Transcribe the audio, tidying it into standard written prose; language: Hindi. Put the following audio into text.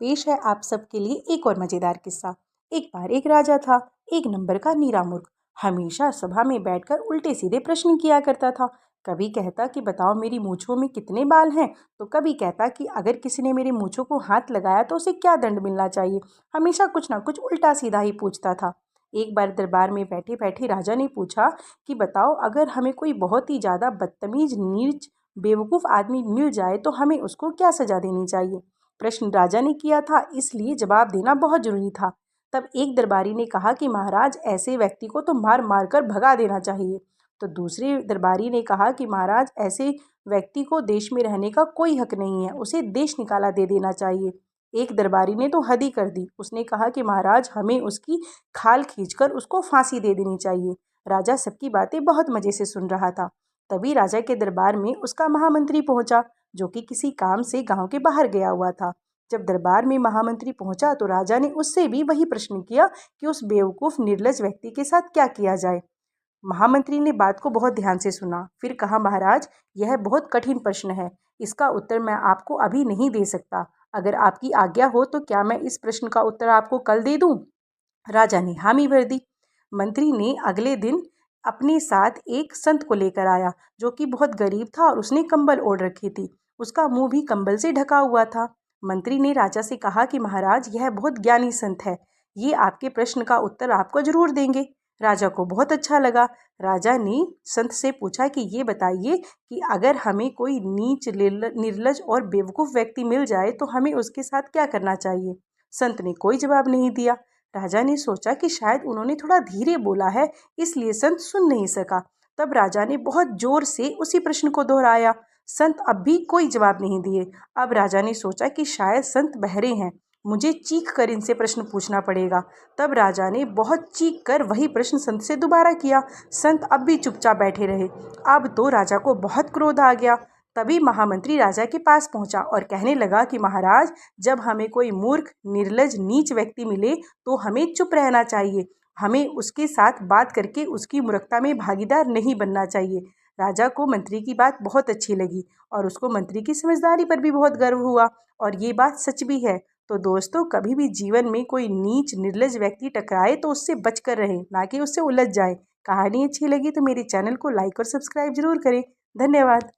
पेश है आप सबके लिए एक और मज़ेदार किस्सा। एक बार एक राजा था, एक नंबर का नीरा मूर्ख। हमेशा सभा में बैठकर उल्टे सीधे प्रश्न किया करता था। कभी कहता कि बताओ मेरी मूंछों में कितने बाल हैं, तो कभी कहता कि अगर किसी ने मेरी मूंछों को हाथ लगाया तो उसे क्या दंड मिलना चाहिए। हमेशा कुछ ना कुछ उल्टा सीधा ही पूछता था। एक बार दरबार में बैठे बैठे राजा ने पूछा कि बताओ अगर हमें कोई बहुत ही ज़्यादा बदतमीज, नीच, बेवकूफ़ आदमी मिल जाए तो हमें उसको क्या सज़ा देनी चाहिए। प्रश्न राजा ने किया था, इसलिए जवाब देना बहुत जरूरी था। तब एक दरबारी ने कहा कि महाराज, ऐसे व्यक्ति को तो मार मार कर भगा देना चाहिए। तो दूसरे दरबारी ने कहा कि महाराज, ऐसे व्यक्ति को देश में रहने का कोई हक नहीं है, उसे देश निकाला दे देना चाहिए। एक दरबारी ने तो हद ही कर दी, उसने कहा कि महाराज, हमें उसकी खाल खींचकर उसको फांसी दे देनी चाहिए। राजा सबकी बातें बहुत मज़े से सुन रहा था। तभी राजा के दरबार में उसका महामंत्री पहुंचा, जो कि किसी काम से गांव के बाहर गया हुआ था। जब दरबार में महामंत्री पहुंचा तो राजा ने उससे भी वही प्रश्न किया कि उस बेवकूफ़ निर्लज व्यक्ति के साथ क्या किया जाए। महामंत्री ने बात को बहुत ध्यान से सुना, फिर कहा, महाराज, यह बहुत कठिन प्रश्न है, इसका उत्तर मैं आपको अभी नहीं दे सकता। अगर आपकी आज्ञा हो तो क्या मैं इस प्रश्न का उत्तर आपको कल दे दूं? राजा ने हामी भर दी। मंत्री ने अगले दिन अपने साथ एक संत को लेकर आया, जो कि बहुत गरीब था और उसने कंबल ओढ़ रखी थी। उसका मुंह भी कंबल से ढका हुआ था। मंत्री ने राजा से कहा कि महाराज, यह बहुत ज्ञानी संत है, ये आपके प्रश्न का उत्तर आपको जरूर देंगे। राजा को बहुत अच्छा लगा। राजा ने संत से पूछा कि ये बताइए कि अगर हमें कोई नीच, निर्लज और बेवकूफ़ व्यक्ति मिल जाए तो हमें उसके साथ क्या करना चाहिए। संत ने कोई जवाब नहीं दिया। राजा ने सोचा कि शायद उन्होंने थोड़ा धीरे बोला है, इसलिए संत सुन नहीं सका। तब राजा ने बहुत जोर से उसी प्रश्न को दोहराया। संत अब भी कोई जवाब नहीं दिए। अब राजा ने सोचा कि शायद संत बहरे हैं, मुझे चीख कर इनसे प्रश्न पूछना पड़ेगा। तब राजा ने बहुत चीख कर वही प्रश्न संत से दोबारा किया। संत अब भी चुपचाप बैठे रहे। अब तो राजा को बहुत क्रोध आ गया। तभी महामंत्री राजा के पास पहुंचा और कहने लगा कि महाराज, जब हमें कोई मूर्ख, निर्लज, नीच व्यक्ति मिले तो हमें चुप रहना चाहिए। हमें उसके साथ बात करके उसकी मूर्खता में भागीदार नहीं बनना चाहिए। राजा को मंत्री की बात बहुत अच्छी लगी और उसको मंत्री की समझदारी पर भी बहुत गर्व हुआ, और ये बात सच भी है। तो दोस्तों, कभी भी जीवन में कोई नीच, निर्लज व्यक्ति टकराए तो उससे बचकर रहें, ना कि उससे उलझ जाए। कहानी अच्छी लगी तो मेरे चैनल को लाइक और सब्सक्राइब जरूर करें। धन्यवाद।